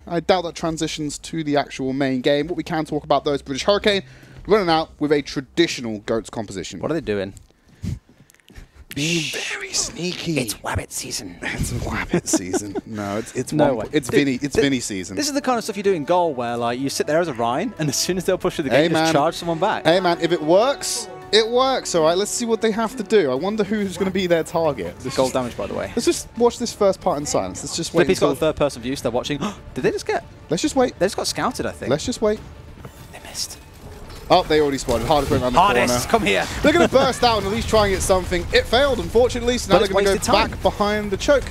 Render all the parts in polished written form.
I doubt that transitions to the actual main game. What we can talk about, though, is British Hurricane running out with a traditional GOATS composition. What are they doing? Being very sneaky. It's Wabbit season. It's Wabbit season. No, it's No one, way. it's Dude, Vinny. It's Vinny season. This is the kind of stuff you do in goal, where like you sit there as a Rhine, and as soon as they'll push through the Hey, gate, you man. just charge someone back. Hey man, if it works, it works. All right, let's see what they have to do. I wonder who's going to be their target. Gold damage, by the way. Let's just watch this first part in silence. Let's just wait. Flippy's got a third-person view, so they're watching. Did they just get? Let's just wait. They just got scouted, I think. Let's just wait. They missed. Oh, they already spotted. Hardest went around the corner. Hardest, come here. They're going to burst out and at least try and get something. It failed, unfortunately, so now But they're going to it's go wasted back time. behind the choke.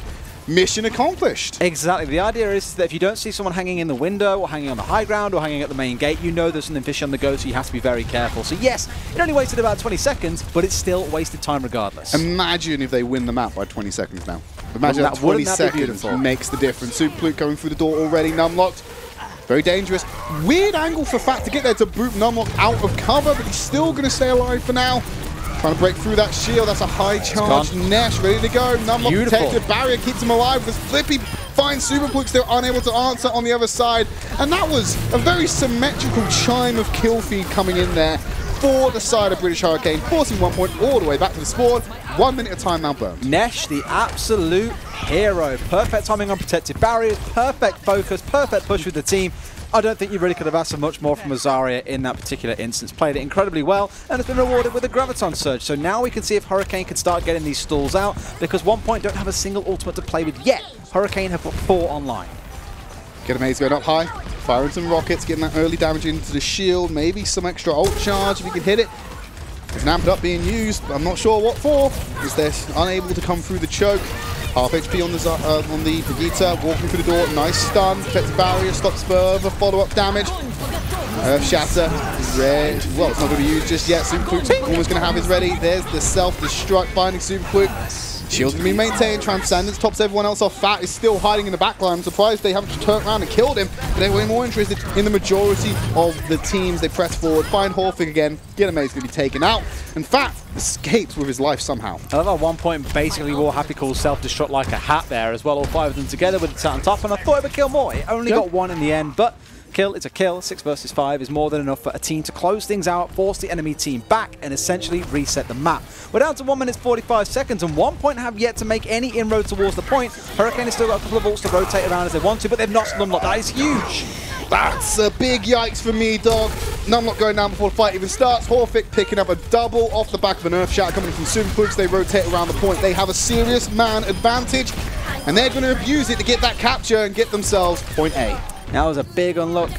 Mission accomplished. Exactly. The idea is that if you don't see someone hanging in the window or hanging on the high ground or hanging at the main gate, you know there's something fishy on the go, so you have to be very careful. So yes, it only wasted about 20 seconds, but it's still wasted time regardless. Imagine if they win the map by 20 seconds now. Imagine that 20 wouldn't that be seconds beautiful? makes the difference. Super Fluke going through the door already, Numlocked. Very dangerous. Weird angle for Fat to get there to boot Numlock out of cover, but he's still going to stay alive for now. Trying to break through that shield. That's a high charge. Nesh ready to go. Numlock protected. Barrier keeps him alive. Because Flippy finds Super Fluke still unable to answer on the other side. And that was a very symmetrical chime of kill feed coming in there for the side of British Hurricane, forcing 1 point all the way back to the spawn. 1 minute of time now burned. Nesh, the absolute hero. Perfect timing on protected barriers, perfect focus, perfect push with the team. I don't think you really could have asked for much more from Azaria in that particular instance. Played it incredibly well and has been rewarded with a Graviton Surge. So now we can see if Hurricane can start getting these stalls out, because 1 don't have a single ultimate to play with yet. Hurricane have put 4 online. Get a maze going up high, firing some rockets, getting that early damage into the shield, maybe some extra ult charge if he can hit it. It's amped up being used, but I'm not sure what for, as they're unable to come through the choke. Half HP on the Vegeta, walking through the door, nice stun, protects barrier, stops further follow-up damage. Shatter, red, well, it's not going to be used just yet. Super Fluke's almost going to have his ready. There's the self-destruct finding Super Fluke. Shield's going to be maintained. Transcendence tops everyone else off. Fat is still hiding in the backline. I'm surprised they haven't just turned around and killed him. But they're way more interested in the majority of the teams. They press forward, find Horfig again. Get a maze going to be taken out. And Fat escapes with his life somehow. I love how 1 basically wore Happy Cool's self-destruct like a hat there as well. All 5 of them together with the sat on top. And I thought it would kill more. It only got 1 in the end, but kill, it's a kill. 6 versus 5 is more than enough for a team to close things out, force the enemy team back, and essentially reset the map. We're down to 1 minute 45 seconds, and 1 have yet to make any inroad towards the point. Hurricane has still got a couple of ults to rotate around as they want to, but they've not Numlock. That is huge. That's a big yikes for me, dog. Numlock going down before the fight even starts. Horfig picking up a double off the back of an Earth Shatter coming from Super Fluke. They rotate around the point. They have a serious man advantage, and they're going to abuse it to get that capture and get themselves point A. That was a big unlock.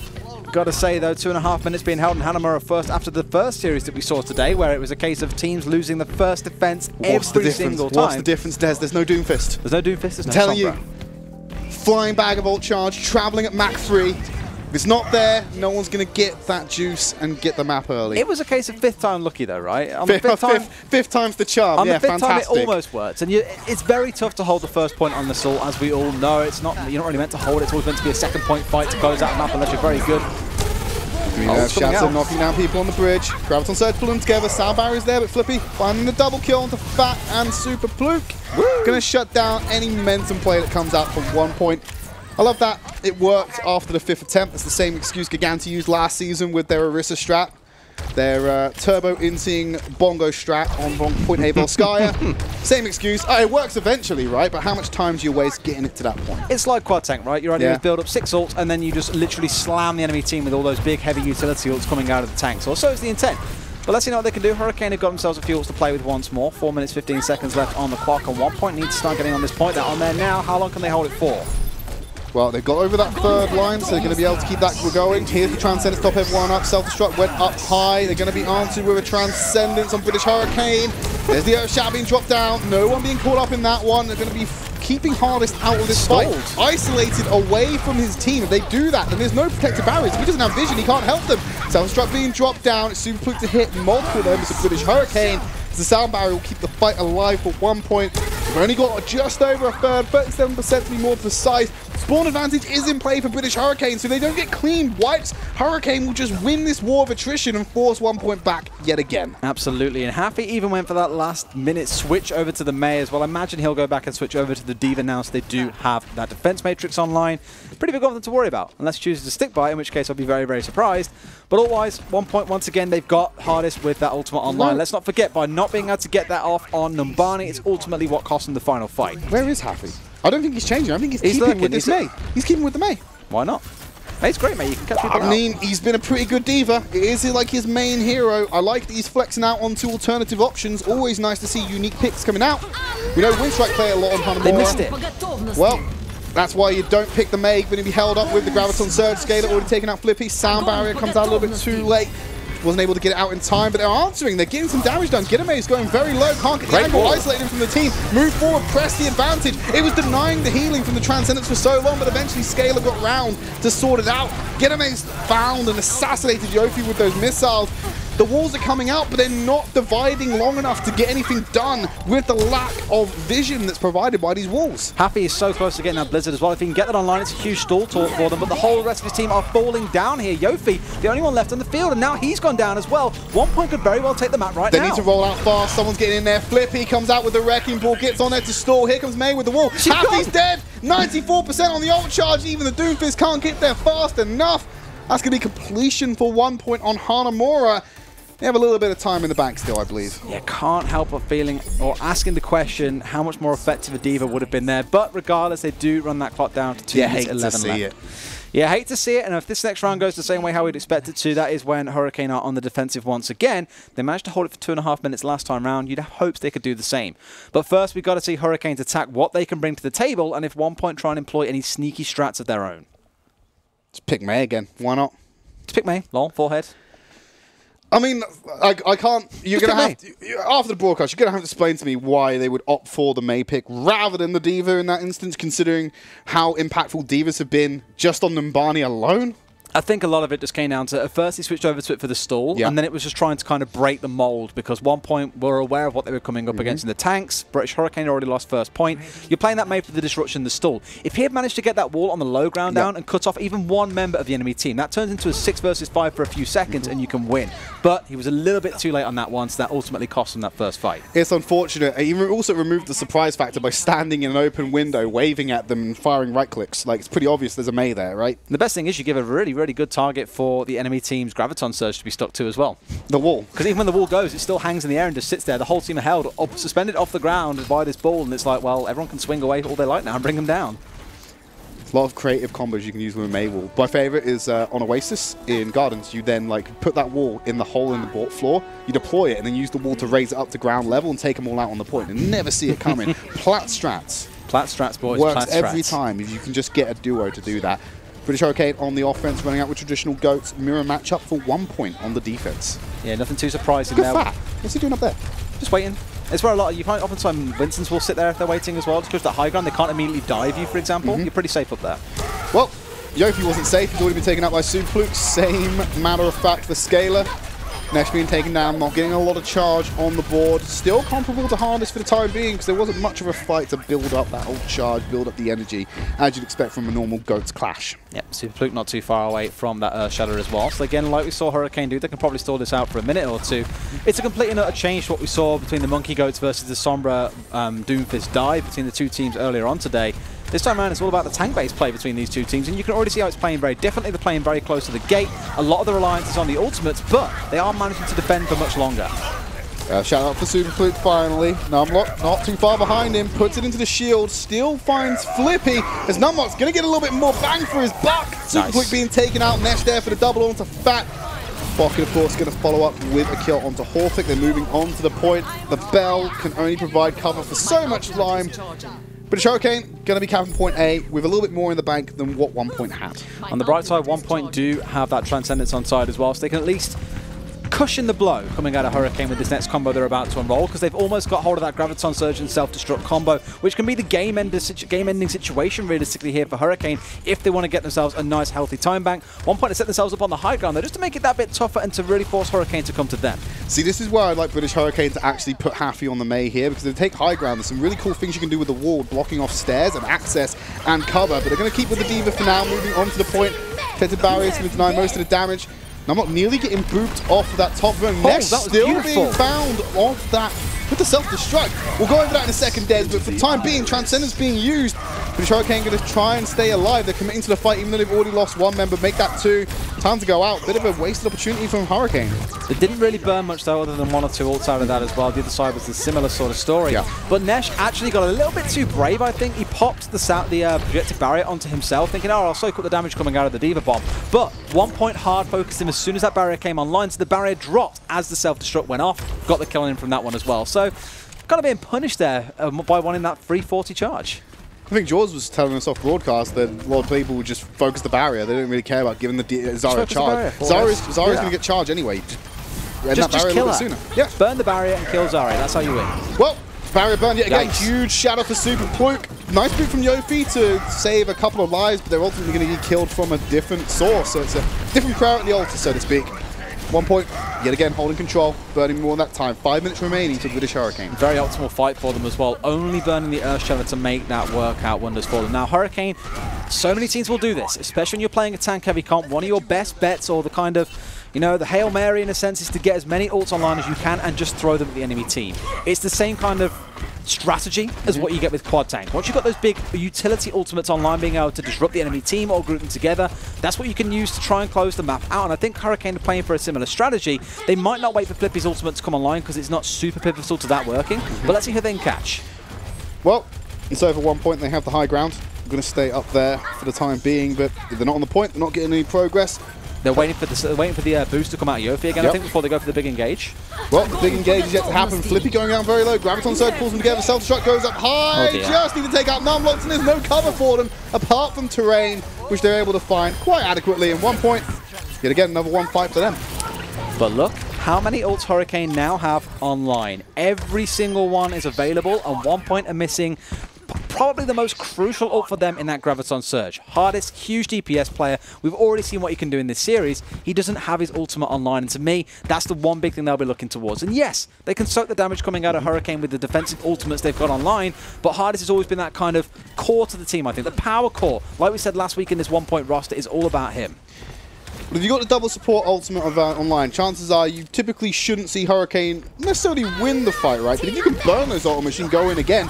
Got to say, though, 2.5 minutes being held in Hanamura first after the first series that we saw today, where it was a case of teams losing the first defense every single time. What's the difference, Des? There's no Doomfist. There's no Doomfist, there's no telling Sombra. you, flying bag of ult charge, traveling at Mach 3. If it's not there, no one's going to get that juice and get the map early. It was a case of 5th time lucky, though, right? On fifth time's the charm. On yeah, the 5th fantastic. time, it almost worked. And it's very tough to hold the first point on the Assault, as we all know. It's not, you're not really meant to hold it. It's always meant to be a second point fight to close out a map unless you're very good. Shatter knocking down people on the bridge. Graviton Surge pulling them together. Sound barrier's there, but Flippy finding the double kill onto Fat and Super Fluke. Gonna shut down any momentum play that comes out from 1 I love that it worked after the 5th attempt. It's the same excuse Giganti used last season with their Orisa strat. Their turbo inting bongo strat on Point A Volskaya. Same excuse. Oh, it works eventually, right? But how much time do you waste getting it to that point? It's like quad tank, right? Your idea is build up 6 ults and then you just literally slam the enemy team with all those big heavy utility ults coming out of the tanks. Or so is the intent. But let's see what they can do. Hurricane have got themselves a few ults to play with once more. 4 minutes 15 seconds left on the clock, and 1 needs to start getting on this point. They're on there now. How long can they hold it for? Well, they've got over that 3rd line, so they're going to be able to keep that going. Here's the Transcendence, top everyone up. Self-destruct went up high. They're going to be answered with a Transcendence on British Hurricane. There's the Earth Shatter being dropped down. No one being caught up in that one. They're going to be keeping Hardest out of this fight. Isolated away from his team. If they do that, then there's no protective barriers. If he doesn't have vision, he can't help them. Self-destruct being dropped down. It's Super Fluke to hit multiple members of British Hurricane. The sound barrier will keep the fight alive for 1 point. We've only got just over a third, 37% to be more precise. Spawn advantage is in play for British Hurricane, so if they don't get clean wipes, Hurricane will just win this war of attrition and force 1 point back yet again. Absolutely, and Happy even went for that last-minute switch over to the May as well. I imagine he'll go back and switch over to the D.Va now, so they do have that defense matrix online. Pretty big of them to worry about, unless he chooses to stick by it, in which case I'll be very, very surprised. But otherwise, 1 point once again, they've got hardest with that ultimate online. Let's not forget, by not being able to get that off on Numbani, it's ultimately what cost them the final fight. Where is Happy? I don't think he's changing. I think he's keeping with this May. He's keeping with the May. Why not? May's great, mate. You can catch people I mean, he's been a pretty good D.Va. It is like his main hero. I like that he's flexing out onto alternative options. Always nice to see unique picks coming out. We know Winstrike play a lot on Hanamura. They missed it. Well, that's why you don't pick the May. Going to be held up with the Graviton Surge Scaler. Already taking out Flippy. Sound Barrier comes out a little bit too late. Wasn't able to get it out in time, but they're answering. They're getting some damage done. Gitame is going very low. Can't get the angle. Isolated from the team. Move forward. Press the advantage. It was denying the healing from the Transcendence for so long, but eventually Scaler got round to sort it out. Gitame's found and assassinated Yofi with those missiles. The walls are coming out, but they're not dividing long enough to get anything done with the lack of vision that's provided by these walls. Happy is so close to getting that Blizzard as well. If he can get that online, it's a huge stall talk for them, but the whole rest of his team are falling down here. Yofi, the only one left on the field, and now he's gone down as well. 1 point could very well take the map right now. They need to roll out fast. Someone's getting in there. Flippy comes out with the Wrecking Ball, gets on there to stall. Here comes May with the wall. Happy's dead. 94% on the ult charge. Even the Doomfist can't get there fast enough. That's going to be completion for 1 point on Hanamura. They have a little bit of time in the bank still, I believe. Yeah, can't help but feeling or asking the question how much more effective a D.Va would have been there. But regardless, they do run that clock down to 2 minutes 11 left. See it. Yeah, hate to see it. And if this next round goes the same way how we'd expect it to, that is when Hurricane are on the defensive once again. They managed to hold it for 2.5 minutes last time round. You'd have hopes they could do the same. But first, we've got to see Hurricanes attack what they can bring to the table, and if 1 point try and employ any sneaky strats of their own. Just pick May again. Why not? Just pick May. Lol, forehead. I mean, I can't. You're going to have to, after the broadcast, you're going to have to explain to me why they would opt for the May pick rather than the D.Va in that instance, considering how impactful D.Vas have been just on Numbani alone. I think a lot of it just came down to, at first he switched over to it for the stall, and then it was just trying to kind of break the mold, because 1 point were aware of what they were coming up against in the tanks. British Hurricane already lost first point. You're playing that May for the disruption, the stall. If he had managed to get that wall on the low ground down and cut off even one member of the enemy team, that turns into a 6 versus 5 for a few seconds and you can win. But he was a little bit too late on that one, so that ultimately cost him that first fight. It's unfortunate. He also removed the surprise factor by standing in an open window, waving at them and firing right clicks. Like, it's pretty obvious there's a May there, right? And the best thing is you give a really, really good target for the enemy team's Graviton Surge to be stuck to as well. The wall. Because even when the wall goes, it still hangs in the air and just sits there. The whole team are held up, suspended off the ground by this ball, and it's like, well, everyone can swing away all they like now and bring them down. A lot of creative combos you can use with a May wall. My favorite is on Oasis in Gardens. You then like put that wall in the hole in the board floor, you deploy it, and then use the wall to raise it up to ground level and take them all out on the point and never see it coming. Plat strats. Plat strats, boys. Works Plat every strats. time if you can just get a duo to do that. British Hurricane on the offense, running out with traditional goats. Mirror matchup for 1 point on the defense. Yeah, nothing too surprising Good there. fat. What's he doing up there? Just waiting. It's where a lot of, you find oftentimes Winston's will sit there if they're waiting as well, just because the high ground, they can't immediately dive you, for example. You're pretty safe up there. Well, Yofi wasn't safe. He's already been taken out by Supluke. Same matter of fact for Scaler. Next being taken down, not getting a lot of charge on the board. Still comparable to Harness for the time being, because there wasn't much of a fight to build up that whole charge, build up the energy, as you'd expect from a normal Goats clash. Yep, Superfluke not too far away from that Earth Shatter as well. So again, like we saw Hurricane do, they can probably stall this out for a minute or two. It's a complete and utter change to what we saw between the Monkey Goats versus the Sombra Doomfist dive between the two teams earlier on today. This time around, it's all about the tank-based play between these two teams, and you can already see how it's playing very differently. They're playing very close to the gate. A lot of the reliance is on the ultimates, but they are managing to defend for much longer. Shout out for Superfluke finally. Numlock not too far behind him, puts it into the shield, still finds Flippy, as Numlock's going to get a little bit more bang for his buck. Superfluke being taken out, Nesh there for the double onto Fat. Bokken, of course, going to follow up with a kill onto Horthic. They're moving on to the point. The Bell can only provide cover for so much slime. British Hurricane going to be capping point A with a little bit more in the bank than what 1 point had. On the bright side, 1 point do have that Transcendence on side as well, so they can at least cushion the blow coming out of Hurricane with this next combo they're about to unroll, because they've almost got hold of that Graviton Surge and Self-Destruct combo, which can be the game-ending situation realistically here for Hurricane if they want to get themselves a nice healthy time bank. One.PoinT to set themselves up on the high ground though, just to make it that bit tougher and to really force Hurricane to come to them. See, this is where I'd like British Hurricane to actually put Haffy on the Mei here, because if they take high ground, there's some really cool things you can do with the wall, blocking off stairs and access and cover, but they're going to keep with the D.Va for now, moving on to the point. Protected barriers going to deny most of the damage. I'm not nearly getting booped off of that top zone. Next, still beautiful. Being found off that with the self-destruct. We'll go over that in a second, Des, but for the time being, Transcendence being used. British Hurricane going to try and stay alive. They're committing to the fight, even though they've already lost one member. Make that two. Time to go out. Bit of a wasted opportunity from Hurricane. It didn't really burn much, though, other than one or two ults out of that as well. The other side was a similar sort of story. Yeah. But Nesh actually got a little bit too brave, I think. He popped the projected barrier onto himself, thinking, oh, I'll soak up the damage coming out of the D.Va bomb. But One.PoinT hard focused him as soon as that barrier came online, so the barrier dropped as the self-destruct went off. Got the kill on him from that one as well. So, kind of being punished there by wanting that 340 charge. I think Jaws was telling us off broadcast that a lot of people would just focus the barrier. They don't really care about giving the Zarya a charge. Zarya's going to get charged anyway. Just kill her. Sooner. Yeah. Burn the barrier and kill Zarya. That's how you win. Well, barrier burned yet again. Huge shadow for Super Pluke. Nice boot from Yofi to save a couple of lives, but they're ultimately going to get killed from a different source. So it's a different prayer at the altar, so to speak. One.PoinT, yet again, holding control, burning more that time. 5 minutes remaining to British Hurricane. Very optimal fight for them as well. Only burning the Earthshadow to make that work out wonders for them. Now, Hurricane, so many teams will do this, especially when you're playing a tank-heavy comp. One of your best bets, or the kind of, you know, the Hail Mary in a sense, is to get as many ults online as you can and just throw them at the enemy team. It's the same kind of strategy as what you get with quad tank. Once you've got those big utility ultimates online, being able to disrupt the enemy team or group them together, that's what you can use to try and close the map out. And I think Hurricane are playing for a similar strategy. They might not wait for Flippy's ultimate to come online because it's not super pivotal to that working, but let's see who they can catch. Well, and so for One.PoinT, they have the high ground. I'm going to stay up there for the time being, but if they're not on the point, they're not getting any progress. They're waiting for the boost to come out of Yofi again, I think, before they go for the big engage. Well, the big engage is yet to happen. Flippy going down very low. Graviton Surge pulls them together. Self-destruct goes up high. Just need to take out Numlocks, and there's no cover for them apart from terrain, which they're able to find quite adequately. And One.PoinT, yet again, another one fight for them. But look how many ults Hurricane now have online. Every single one is available, and One.PoinT are missing probably the most crucial ult for them in that Graviton Surge. Hardest, huge DPS player. We've already seen what he can do in this series. He doesn't have his ultimate online, and to me, that's the one big thing they'll be looking towards. And yes, they can soak the damage coming out of Hurricane with the defensive ultimates they've got online, but Hardest has always been that kind of core to the team, I think. The power core, like we said last week in this One.PoinT roster, is all about him. But if you've got the double support ultimate of online, chances are you typically shouldn't see Hurricane necessarily win the fight, right? But if you can burn those ultimates, you can go in again.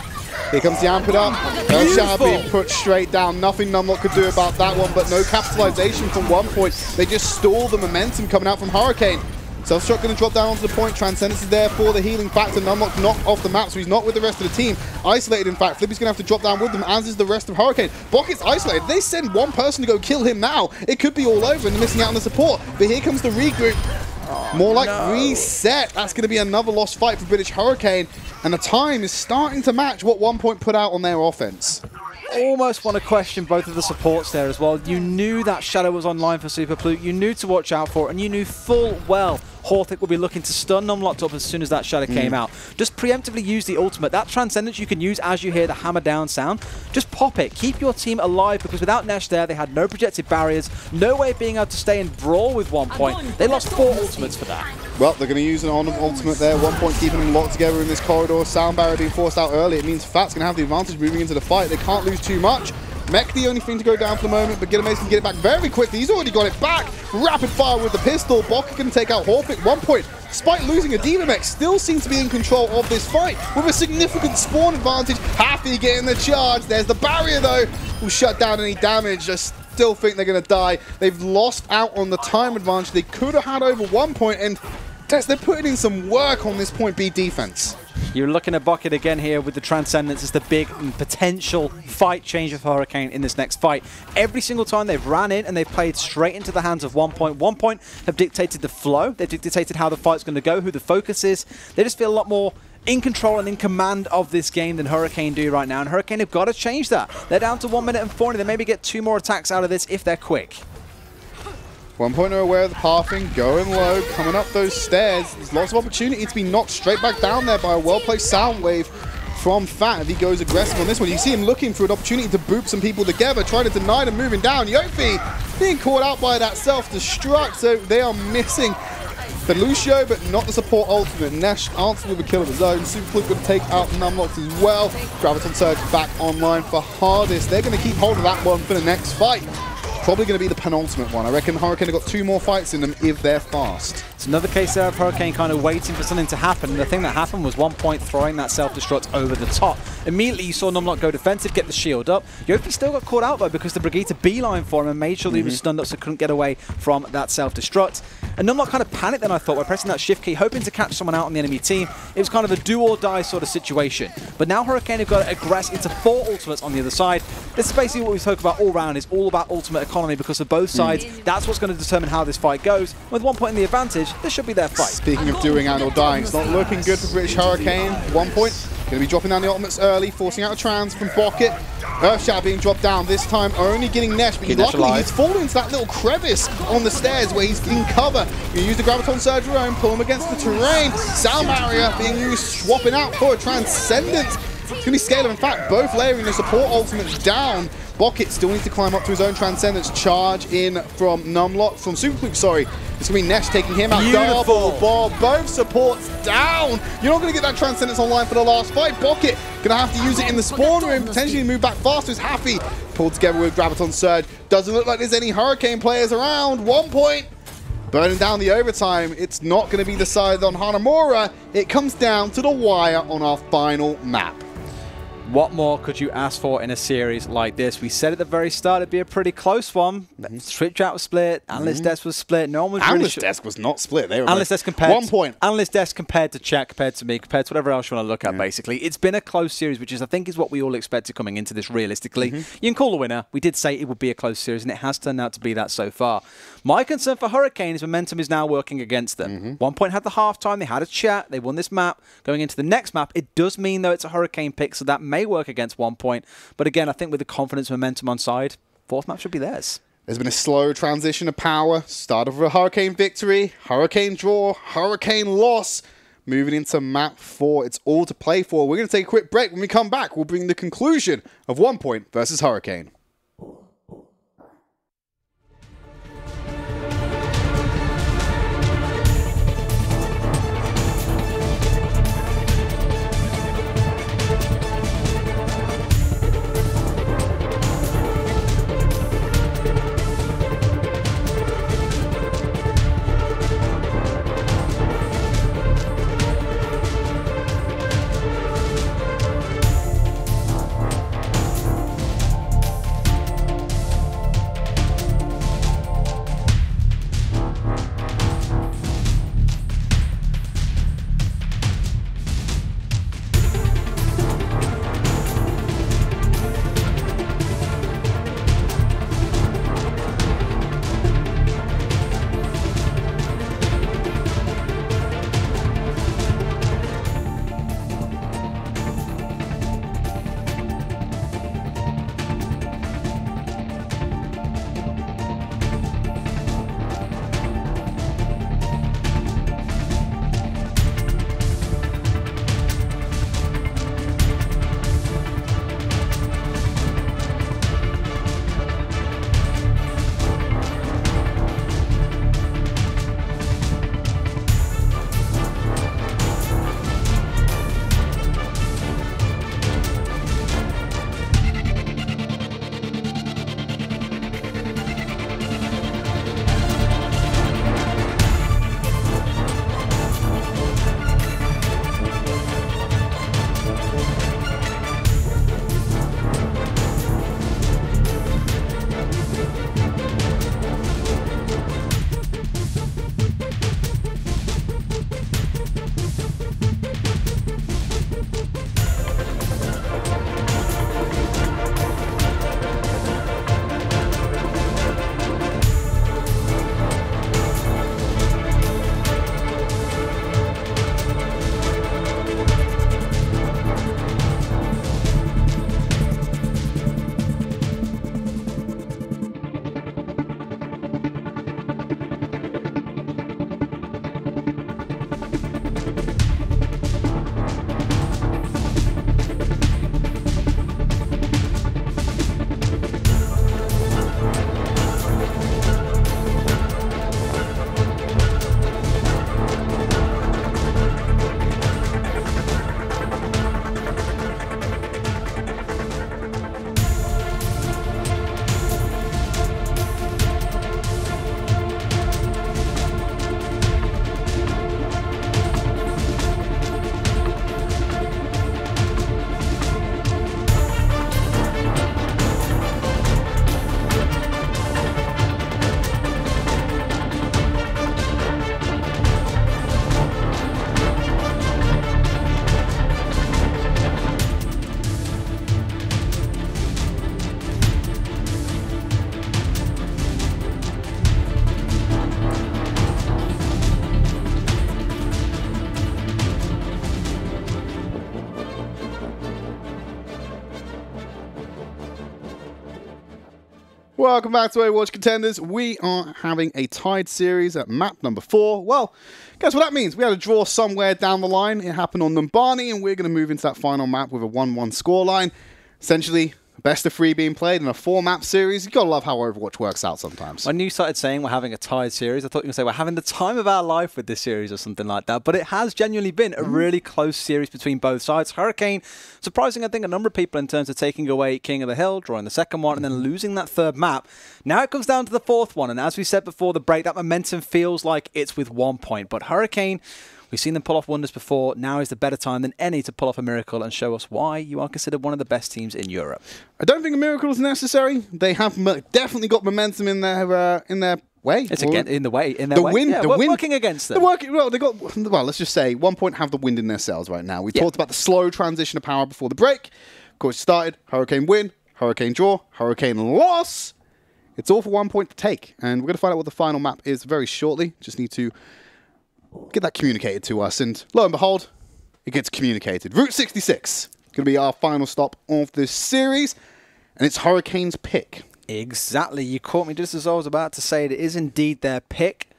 Here comes the Amp It Up. Earthshadow being put straight down. Nothing Numlock could do about that one, but no capitalization from One.PoinT. They just stall the momentum coming out from Hurricane. Self-destruct going to drop down onto the point. Transcendence is there for the healing factor. Numlock knocked off the map, so he's not with the rest of the team. Isolated, in fact. Flippy's going to have to drop down with them, as is the rest of Hurricane. Bucket's isolated. They send one person to go kill him now. It could be all over, and they're missing out on the support. But here comes the regroup. More like reset. That's going to be another lost fight for British Hurricane. And the time is starting to match what One.PoinT put out on their offense. Almost want to question both of the supports there as well. You knew that Shadow was online for Super Pluke. You knew to watch out for it, and you knew full well Holt will be looking to stun Numlocked up as soon as that Shadow came out. Just preemptively use the ultimate. That Transcendence you can use as you hear the hammer down sound. Just pop it. Keep your team alive, because without Nesh there, they had no projected barriers, no way of being able to stay and brawl with One.PoinT. They lost 4 ultimates for that. Well, they're going to use an ultimate there. One.PoinT keeping them locked together in this corridor. Sound barrier being forced out early. It means Fat's going to have the advantage moving into the fight. They can't lose too much. Mech the only thing to go down for the moment, but Gilamaze can get it back very quickly. He's already got it back. Rapid fire with the pistol. Bok can take out Horpic. One.PoinT, despite losing a D.Va mech, still seems to be in control of this fight with a significant spawn advantage. Happy getting the charge. There's the barrier, though. Will shut down any damage. I still think they're going to die. They've lost out on the time advantage they could have had over One.PoinT, and they're putting in some work on this point B defense. You're looking at Bucket again here with the Transcendence as the big potential fight changer for Hurricane in this next fight. Every single time they've ran in and they've played straight into the hands of One.PoinT. One.PoinT have dictated the flow. They've dictated how the fight's going to go, who the focus is. They just feel a lot more in control and in command of this game than Hurricane do right now. And Hurricane have got to change that. They're down to 1 minute and 40. They maybe get 2 more attacks out of this if they're quick. 1.0 aware of the pathing, going low, coming up those stairs. There's lots of opportunity to be knocked straight back down there by a well-placed sound wave from Fat if he goes aggressive on this one. You see him looking for an opportunity to boop some people together, trying to deny them moving down. Yofi being caught out by that self-destruct, so they are missing the Lucio, but not the support ultimate. Nesh answered with a kill of his own. Super Fluke going to take out Numlock as well. Graviton Surge back online for Hardest. They're going to keep hold of that one for the next fight. Probably going to be the penultimate one. I reckon Hurricane have got 2 more fights in them if they're fast. It's another case there of Hurricane kind of waiting for something to happen. And the thing that happened was One.PoinT throwing that self-destruct over the top. Immediately you saw Numlock go defensive, get the shield up. Yofi still got caught out though because the Brigitte beeline for him and made sure that he was stunned up so couldn't get away from that self-destruct. And Numlock kind of panicked then, I thought, by pressing that shift key, hoping to catch someone out on the enemy team. It was kind of a do-or-die sort of situation. But now Hurricane have got to aggress into 4 ultimates on the other side. This is basically what we spoke about all round, is all about ultimate economy because of both sides. That's what's going to determine how this fight goes. With One.PoinT in the advantage, this should be their fight. Speaking of doing and or dying, it's not looking good for British Hurricane. One.PoinT going to be dropping down the ultimates early, forcing out a trans from Bocket. Earthshatter being dropped down, this time only getting Nesh, but luckily he's fallen into that little crevice on the stairs where he's in cover. You use the Graviton Surge of your own, pull him against the terrain. Sound Barrier being used, swapping out for a Transcendent. It's going to be Scalar. In fact, both layering the support ultimates down. Bocket still needs to climb up to his own Transcendence. Charge in from Numlock, from Super Fluke, sorry. It's going to be Nesh taking him out. Beautiful. Double ball, both supports down. You're not going to get that Transcendence online for the last fight. Bocket going to have to use it in the spawn room, potentially move back faster. Is Happy pulled together with Graviton Surge. Doesn't look like there's any Hurricane players around. One.PoinT burning down the overtime. It's not going to be decided on Hanamura. It comes down to the wire on our final map. What more could you ask for in a series like this? We said at the very start it'd be a pretty close one. Switch chat was split, Analyst Desk was split. No one was Analyst Desk was not split. They were Analyst Desk compared 1.0. Analyst Desk compared to chat, compared to me, compared to whatever else you want to look at, basically. It's been a close series, which is, I think, is what we all expected coming into this realistically. You can call the winner. We did say it would be a close series, and it has turned out to be that so far. My concern for Hurricane is momentum is now working against them. One.PoinT had the halftime, they had a chat, they won this map. Going into the next map, it does mean, though, it's a Hurricane pick, so that may work against One.PoinT. But again, I think with the confidence momentum on side, 4th map should be theirs. There's been a slow transition of power. Start of a Hurricane victory, Hurricane draw, Hurricane loss. Moving into map 4, it's all to play for. We're going to take a quick break. When we come back, we'll bring the conclusion of One.PoinT versus Hurricane. Welcome back to Overwatch Contenders. We are having a tied series at map number 4. Well, guess what that means? We had a draw somewhere down the line. It happened on Numbani, and we're going to move into that final map with a 1-1 scoreline. Essentially, best of 3 being played in a 4-map series. You've got to love how Overwatch works out sometimes. When you started saying we're having a tied series, I thought you were going to say we're having the time of our life with this series or something like that. But it has genuinely been a really close series between both sides. Hurricane, surprising, I think, a number of people in terms of taking away King of the Hill, drawing the second one, and then losing that third map. Now it comes down to the fourth one. And as we said before the break, that momentum feels like it's with 1Point. But Hurricane, we've seen them pull off wonders before. Now is the better time than any to pull off a miracle and show us why you are considered one of the best teams in Europe. I don't think a miracle is necessary. They have definitely got momentum in their way. It's again in the way. In their way. Wind, yeah, the we're wind. working against them. Well, they got. Well, let's just say 1Point have the wind in their sails right now. We talked about the slow transition of power before the break. Of course, it started Hurricane win, Hurricane draw, Hurricane loss. It's all for 1Point to take, and we're going to find out what the final map is very shortly. Just need to get that communicated to us, and lo and behold, it gets communicated. Route 66 going to be our final stop of this series, and it's Hurricane's pick. Exactly. You caught me just as I was about to say it is indeed their pick.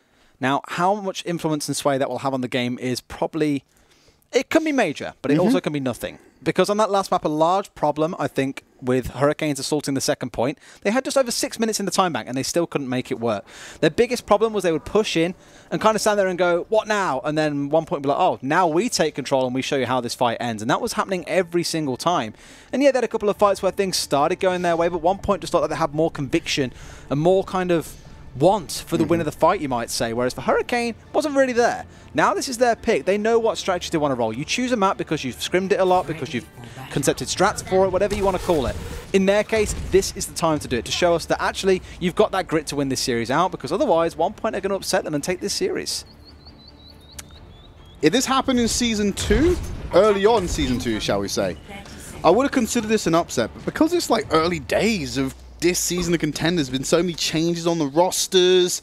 Now, how much influence and sway that will have on the game is probably... It can be major, but it also can be nothing. Because on that last map, a large problem, I think, with Hurricanes assaulting the second point, they had just over 6 minutes in the time bank, and they still couldn't make it work. Their biggest problem was they would push in and kind of stand there and go, what now? And then 1Point would be like, oh, now we take control and we show you how this fight ends. And that was happening every single time. And yeah, they had a couple of fights where things started going their way, but 1Point just thought that they had more conviction and more kind of want for the win of the fight, you might say, whereas for Hurricane, wasn't really there. Now this is their pick. They know what strategy they want to roll. You choose a map because you've scrimmed it a lot, because you've concepted strats for it, whatever you want to call it. In their case, this is the time to do it, to show us that actually you've got that grit to win this series out, because otherwise 1Point are going to upset them and take this series. If this happened in Season 2, early on in Season 2, shall we say, I would have considered this an upset, but because it's like early days of this season of Contenders, there's been so many changes on the rosters,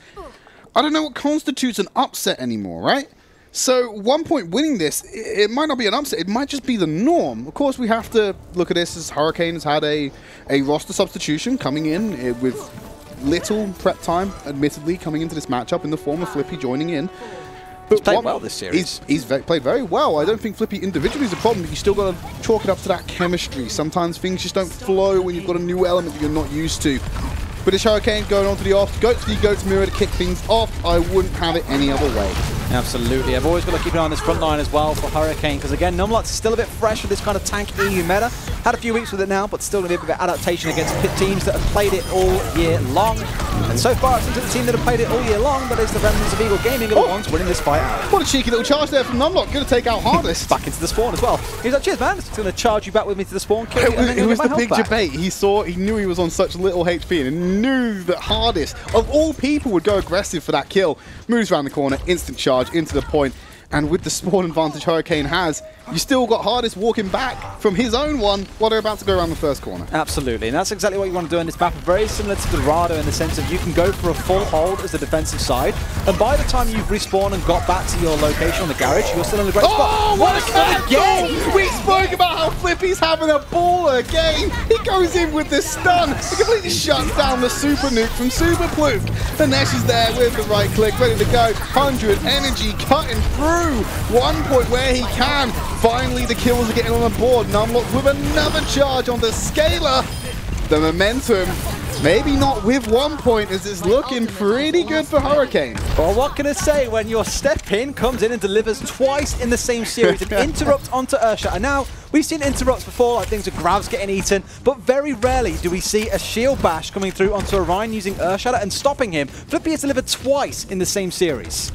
I don't know what constitutes an upset anymore, right? So 1Point winning this, it might not be an upset, it might just be the norm. Of course, we have to look at this as Hurricane has had a roster substitution coming in with little prep time, admittedly, coming into this matchup in the form of Flippy joining in. But he's played well this series. He's played very well. I don't think Flippy individually is a problem, but you still got to chalk it up to that chemistry. Sometimes things just don't flow when you've got a new element that you're not used to. British Hurricane going on to the off. Goats v Goats mirror to kick things off. I wouldn't have it any other way. Absolutely. I've always got to keep an eye on this front line as well for Hurricane, because again, Numlock's is still a bit fresh with this kind of tank EU meta. Had a few weeks with it now, but still going to be a bit of adaptation against pit teams that have played it all year long. And so far, it seems that the team that have played it all year long, that is the remnants of Eagle Gaming, are the ones winning this fight out. What a cheeky little charge there from Numlock. Going to take out Hardest. Back into the spawn as well. He's like, cheers, man. It's going to charge you back with me to the spawn. Kill you, and then it was get the my big health back. debate. He knew he was on such little HP and knew that Hardest, of all people, would go aggressive for that kill. Moves around the corner, instant charge into the point. And with the spawn advantage Hurricane has, you still got Hardest walking back from his own one while they're about to go around the first corner. Absolutely, and that's exactly what you want to do in this map. Very similar to Dorado in the sense of you can go for a full hold as the defensive side, and by the time you've respawned and got back to your location on the garage, you're still in a great spot. Oh, what a cancel! We spoke about how Flippy's having a baller again. He goes in with the stun. He completely shuts down the super nuke from Super Pluke. The Nesh is there with the right click, ready to go. 100 energy cutting through. 1Point where he can. Finally, the kills are getting on the board. Numlock with another charge on the scaler. The momentum, maybe not with 1Point, as it's looking pretty good for Hurricane. Well, what can I say when your step in comes in and delivers twice in the same series? An interrupt onto Ursha. And now, we've seen interrupts before, like things with grabs getting eaten, but very rarely do we see a shield bash coming through onto Orion using Ursha and stopping him. Flippy has delivered twice in the same series.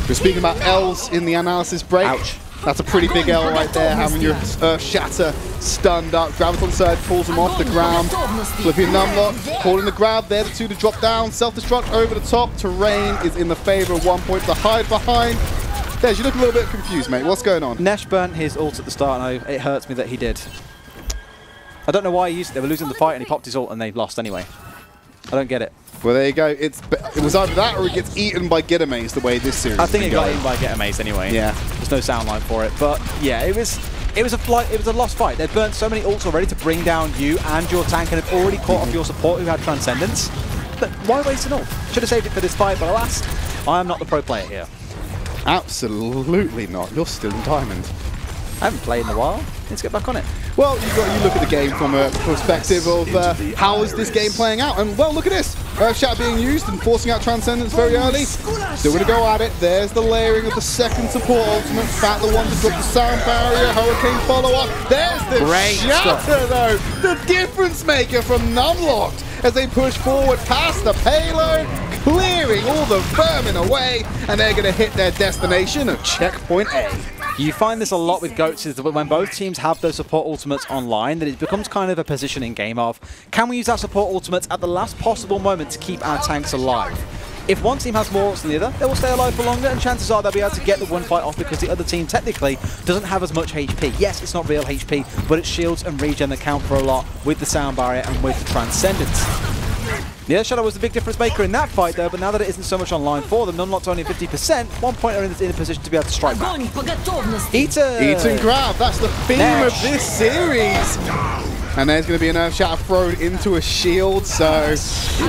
We're speaking about L's in the analysis break. Ouch. That's a pretty big L right there, having your Shatter stunned up. Graviton Surge pulls him off the ground. Flippy and Numlock calling the grab. They're the two to drop down. Self-destruct over the top. Terrain is in the favor of 1Point to hide behind. Des, you look a little bit confused, mate. What's going on? Nesh burnt his ult at the start, and it hurts me that he did. I don't know why he used it. They were losing the fight, and he popped his ult, and they lost anyway. I don't get it. Well, there you go. It was either that or it gets eaten by Get Amazed the way this series I think it got eaten by Get Amazed anyway. Yeah. There's no sound line for it. But yeah, it was it was a lost fight. They'd burnt so many ults already to bring down you and your tank, and had already caught off your support who had Transcendence. But why waste an ult? Should have saved it for this fight, but alas, I am not the pro player here. Absolutely not. You're still in Diamond. I haven't played in a while. Let's get back on it. Well, you look at the game from a perspective of how is this game playing out, and well, look at this. Shatter being used and forcing out Transcendence very early. Still going to go at it. There's the layering of the second support ultimate. Fat the one to drop the sound barrier. Hurricane follow-up. There's the Shatter, though. The difference maker from Numlocked as they push forward past the payload, clearing all the vermin away, and they're going to hit their destination of checkpoint A. You find this a lot with GOATs, is that when both teams have those support ultimates online, that it becomes kind of a positioning game of, can we use our support ultimates at the last possible moment to keep our tanks alive? If one team has more ults than the other, they will stay alive for longer, and chances are they'll be able to get the one fight off because the other team technically doesn't have as much HP. Yes, it's not real HP, but it's shields and regen that count for a lot with the sound barrier and with the Transcendence. The Earthshadow was the big difference maker in that fight, though, but now that it isn't so much online for them, Numlocked only 50%, 1.0 are in a position to be able to strike back. Eat and grab, that's the theme of this series. And there's going to be an Earthshatter thrown into a shield, so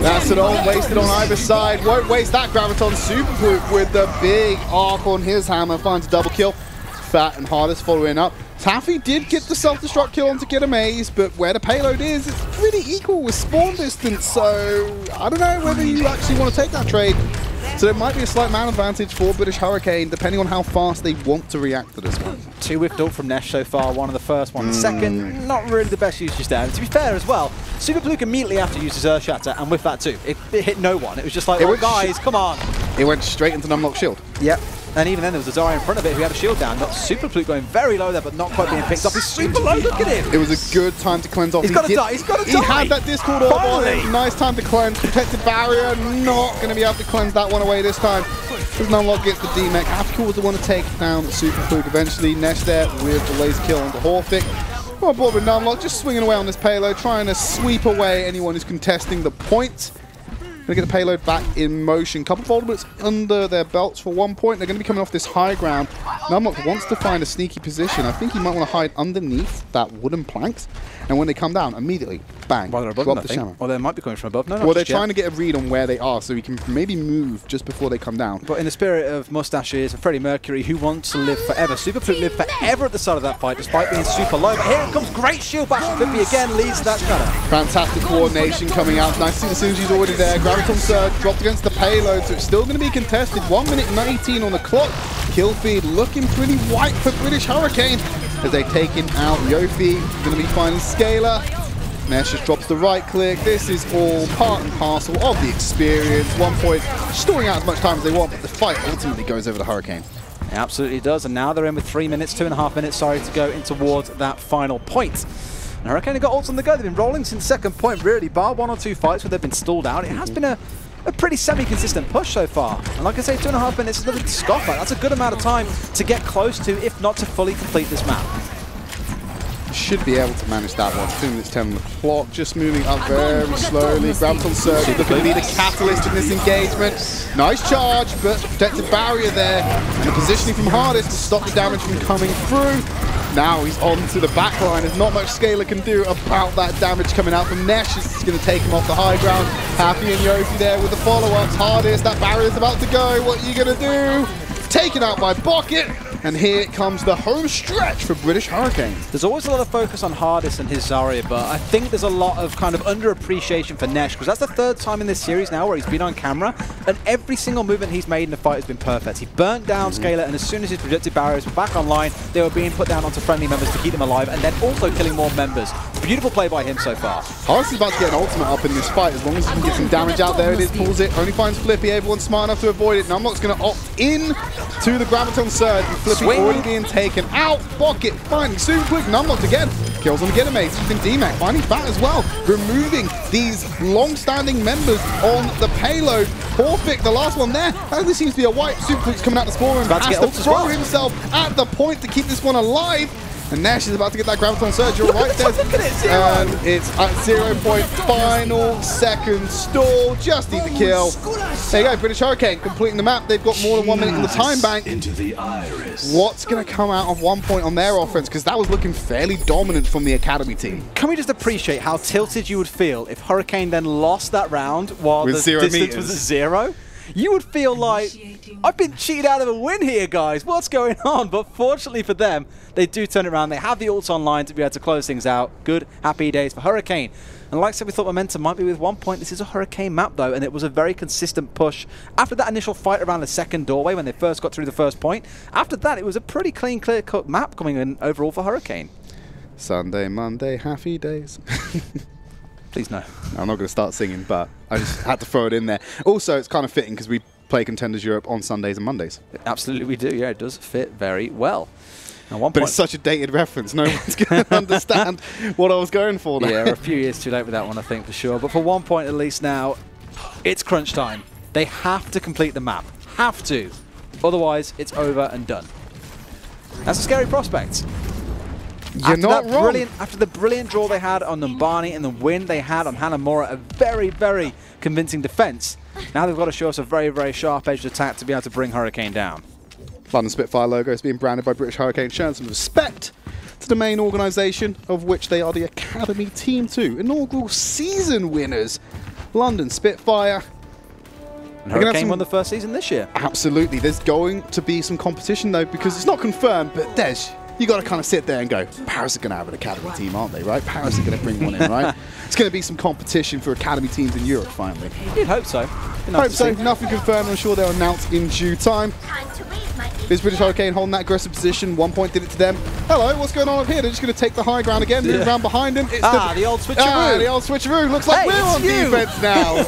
that's an ult wasted on either side. Won't waste that Graviton. Superpoop with the big arc on his hammer, finds a double kill. Fat and Hardest following up. Taffy did get the self-destruct kill onto Get Amaze, but where the payload is, it's pretty equal with spawn distance, so I don't know whether you actually want to take that trade. So there might be a slight man advantage for British Hurricane, depending on how fast they want to react to this one. 2 whiffed ult from Nesh so far, one of the first, one the second. Not really the best usage there. And to be fair as well, Super Pluke immediately after used his Earthshatter, and with that too, it hit no one. It was just like, oh guys, come on. It went straight into Numlock shield. Yep. And even then, there was a Zarya in front of it who had a shield down. Not Super Pluke going very low there, but not quite being picked up. He's super low, look at him! It was a good time to cleanse off. He's got to die, he's got to die! He had that Discord orb on him. Nice time to cleanse. Protected barrier, not going to be able to cleanse that one away this time. As Numlock gets the D-Mech, After was the one to take down Super Pluke eventually. Nesh there with the laser kill onto Horfik. Well, board with Numlock, just swinging away on this payload, trying to sweep away anyone who's contesting the point. Going to get the payload back in motion. Couple of ultimates under their belts for 1 point. They're going to be coming off this high ground. Numlock wants to find a sneaky position. I think he might want to hide underneath that wooden planks. And when they come down, immediately, bang, well, they're above drop the hammer. Well, they might be coming from above. No, well, they're trying to get a read on where they are so we can maybe move just before they come down. But in the spirit of Mustaches and Freddie Mercury, who wants to live forever, Super Pluke lived forever at the start of that fight, despite being super low. But here it comes, great shield bash from Flippy again, leads to that shatter. Fantastic coordination coming out. Nice to see the synergy's already there. Graviton Surge dropped against the payload, so it's still going to be contested. 1 minute and 19 on the clock. Kill feed looking pretty white for British Hurricane as they've taken out Yofi. Going to be finding Scalar. Nesh just drops the right click. This is all part and parcel of the experience. 1 point, storing out as much time as they want, but the fight ultimately goes over the Hurricane. It absolutely does, and now they're in with 3 minutes, 2.5 minutes, sorry, to go in towards that final point. And Hurricane have got ults on the go. They've been rolling since second point, really, bar 1 or 2 fights where they've been stalled out. It has been a pretty semi-consistent push so far. And like I say, 2.5 minutes is nothing to scoff at. That's a good amount of time to get close to, if not to fully complete this map. Should be able to manage that one. 2 minutes 10 on the clock, just moving up very slowly. Graviton Surge looking to be the catalyst in this engagement. Nice charge, but protected barrier there. And the positioning from Hardest to stop the damage from coming through. Now he's on to the back line. There's not much Scalar can do about that damage coming out from Nesh. It's going to take him off the high ground. Happy and Yofi there with the follow-ups. Hardest, that barrier's about to go. What are you going to do? Taken out by Bucket. And here comes the home stretch for British Hurricane. There's always a lot of focus on Hardest and his Zarya, but I think there's a lot of kind of underappreciation for Nesh, because that's the 3rd time in this series now where he's been on camera, and every single movement he's made in the fight has been perfect. He burnt down Scalar, and as soon as his projected barriers were back online, they were being put down onto friendly members to keep them alive, and then also killing more members. Beautiful play by him so far. Hardest is about to get an ultimate up in this fight, as long as he can get some damage out there. It is, pulls it, only finds Flippy. Everyone's smart enough to avoid it. Numlock's going to opt in to the Graviton Surge, and Flippy already being taken out. Bucket finding super quick. Numlocked again. Kills on the Get Amaze. Using D-Mac. Finding Fat as well. Removing these long-standing members on the payload. Horfik, the last one there. That only seems to be a wipe. Super quick's coming out the spawn room. Has to throw himself at the point to keep this one alive. And Nash is about to get that Graviton Surge. You're right, Des. Look at it, 0. And it's at 0 point. Final second stall. Just need the kill. There you go, British Hurricane completing the map. They've got more than 1 minute in the time bank. Into the iris. What's going to come out of 1 point on their offense? Because that was looking fairly dominant from the Academy team. Can we just appreciate how tilted you would feel if Hurricane then lost that round while With the 0 distance meters. was at 0? You would feel like, I've been cheated out of a win here, guys. What's going on? But fortunately for them, they do turn it around. They have the ults online to be able to close things out. Good, happy days for Hurricane. And like I said, we thought momentum might be with 1 point. This is a Hurricane map, though, and it was a very consistent push. After that initial fight around the second doorway when they first got through the first point, after that, it was a pretty clean, clear-cut map coming in overall for Hurricane. Sunday, Monday, happy days. Please no. I'm not going to start singing, but I just had to throw it in there. Also, it's kind of fitting because we play Contenders Europe on Sundays and Mondays. Absolutely we do, yeah, it does fit very well. Now, But it's such a dated reference, no one's going to understand what I was going for there. Yeah, we're a few years too late with that one, I think, for sure. But for 1 point at least now, it's crunch time. They have to complete the map. Have to. Otherwise, it's over and done. That's a scary prospect. You're not wrong. After the brilliant draw they had on Numbani and the win they had on Hanamura, a very, very convincing defense. Now they've got to show us a very, very sharp-edged attack to be able to bring Hurricane down. London Spitfire logo is being branded by British Hurricane, showing some respect to the main organisation, of which they are the Academy Team 2. Inaugural season winners, London Spitfire. And Hurricane won the first season this year. Absolutely. There's going to be some competition, though, because it's not confirmed, but Des, you got to kind of sit there and go, Paris are going to have an Academy team, aren't they, right? Paris are going to bring one in, right? It's going to be some competition for Academy teams in Europe, finally. You'd hope so. Hope so. Nothing confirmed. I'm sure they'll announce in due time. Is British Hurricane holding that aggressive position? 1 point did it to them. Hello, what's going on up here? They're just going to take the high ground again, move around behind him. It's the old switcheroo. The old switcheroo. Looks like we're on defense now.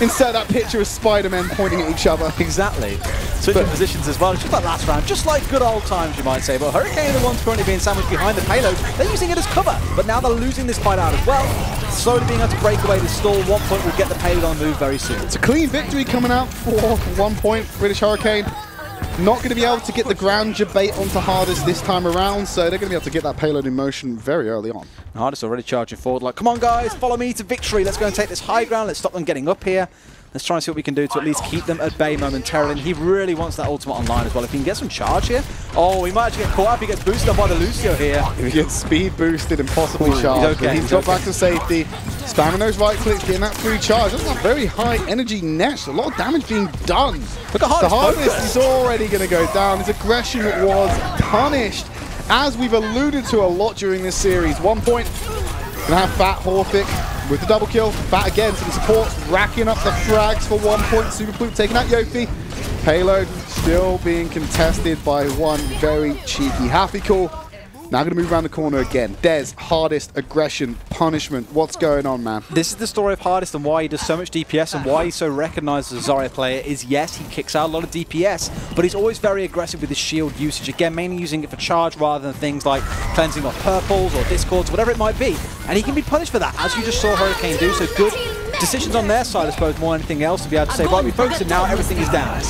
Insert that picture of Spider-Man pointing at each other. Exactly. Switching positions as well. It's just like last round, just like good old times, you might say. But Hurricane are the ones currently being sandwiched behind the payload. They're using it as cover, but now they're losing this fight out as well. Slowly being able to break away the stall. 1 point will get the payload on the move very soon. It's a clean victory coming out for 1 point. British Hurricane not going to be able to get the ground debate onto Hardest this time around, so they're going to be able to get that payload in motion very early on. Hardest already charging forward like, come on guys, follow me to victory. Let's go and take this high ground. Let's stop them getting up here. Let's try and see what we can do to at least keep them at bay momentarily. And he really wants that ultimate online as well. If he can get some charge here. Oh, he might actually get caught up. He gets boosted up by the Lucio here. If he gets speed boosted and possibly charged. He's dropped back to safety. Spamming those right clicks, getting that free charge. That's a very high energy Nesh. A lot of damage being done. Look at Hardest. The Hardest is already going to go down. His aggression was punished. As we've alluded to a lot during this series. 1 point. Going to have Fat Horfic with the double kill. Fat again to the supports, racking up the frags for 1 point. Super Flute taking out Yofi. Payload still being contested by one very cheeky Happy Cool. Now going to move around the corner again. Dez, Hardest, aggression, punishment. What's going on, man? This is the story of Hardest and why he does so much DPS and why he's so recognized as a Zarya player is, yes, he kicks out a lot of DPS, but he's always very aggressive with his shield usage. Again, mainly using it for charge rather than things like cleansing off purples or discords, whatever it might be. And he can be punished for that, as you just saw Hurricane do. So good decisions on their side, I suppose, more than anything else, to be able to say, right, we focus it now, everything is down.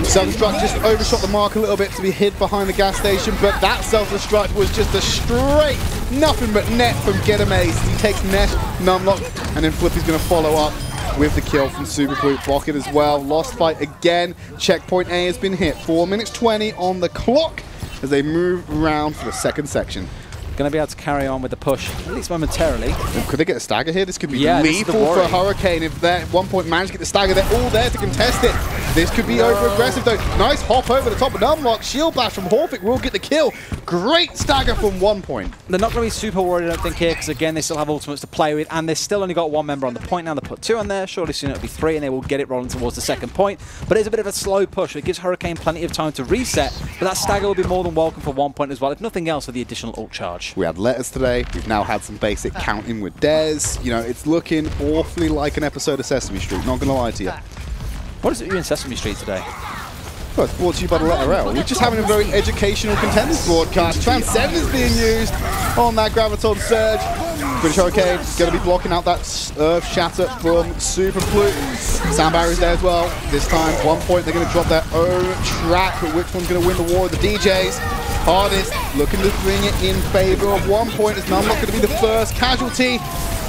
Self-destruct just overshot the mark a little bit to be hid behind the gas station, but that self-destruct was just a straight nothing but net from Getamaze. He takes Nesh, Numlock, and then Flippy's going to follow up with the kill from Super Flute. Block it as well. Lost fight again. Checkpoint A has been hit. 4 minutes 20 on the clock as they move around for the second section. Going to be able to carry on with the push, at least momentarily. Could they get a stagger here? This could be lethal for Hurricane. If they at 1 point manage to get the stagger, they're all there to contest it. This could be over-aggressive though. Nice hop over the top and unlock. Shield Bash from Horfic will get the kill. Great stagger from 1 point. They're not going to be super worried, I don't think, here, because again, they still have ultimates to play with, and they've still only got one member on the point now. They put 2 on there. Surely soon it'll be 3, and they will get it rolling towards the second point. But it's a bit of a slow push. It gives Hurricane plenty of time to reset, but that stagger will be more than welcome for 1 point as well, if nothing else, for the additional ult charge. We had letters today. We've now had some basic counting with Dez. You know, it's looking awfully like an episode of Sesame Street, not going to lie to you. What is it you in Sesame Street today? Well, it's brought to you by the letter L. We're just having a very educational Contenders broadcast. Transcend is being used on that Graviton Surge. British Hurricane going to be blocking out that Earth Shatter from Super Flute. Sound barriers there as well. This time, 1 point, they're going to drop their own track. But which one's going to win the war? The DJs. Hardest looking to bring it in favor of 1.0. It's not going to be the first casualty.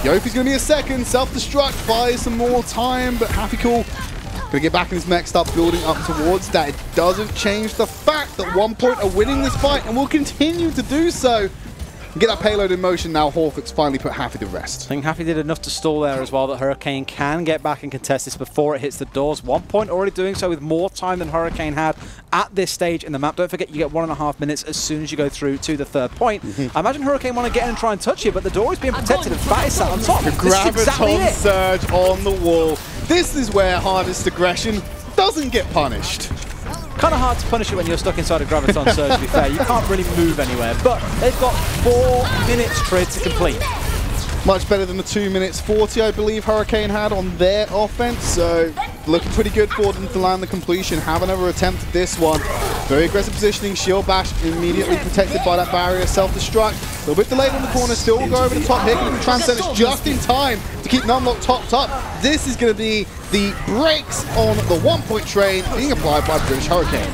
Yofi's going to be a second. Self-destruct buys some more time, but Happy Cool going to get back in his mech, start building up towards that. It doesn't change the fact that 1.0 are winning this fight and will continue to do so. Get that payload in motion now. Horfix finally put Happy to rest. I think Happy did enough to stall there as well that Hurricane can get back and contest this before it hits the doors. 1.0 already doing so with more time than Hurricane had at this stage in the map. Don't forget you get 1.5 minutes as soon as you go through to the third point. I imagine Hurricane want to get in and try and touch you, but the door is being protected and Fat is sat on top. The Graviton Surge on the wall. This is where hardest aggression doesn't get punished. Kind of hard to punish it when you're stuck inside a Graviton Surge, to be fair. You can't really move anywhere, but they've got 4 minutes Tridd to complete. Much better than the 2 minutes 40, I believe, Hurricane had on their offense, so looking pretty good for them to land the completion. Have another attempt at this one. Very aggressive positioning, shield bash immediately protected by that barrier, self-destruct. A little bit delayed on the corner, still will go over the top here, going to be Transcendence just in time to keep Numlock topped up. This is going to be the brakes on the 1-point train being applied by British Hurricane.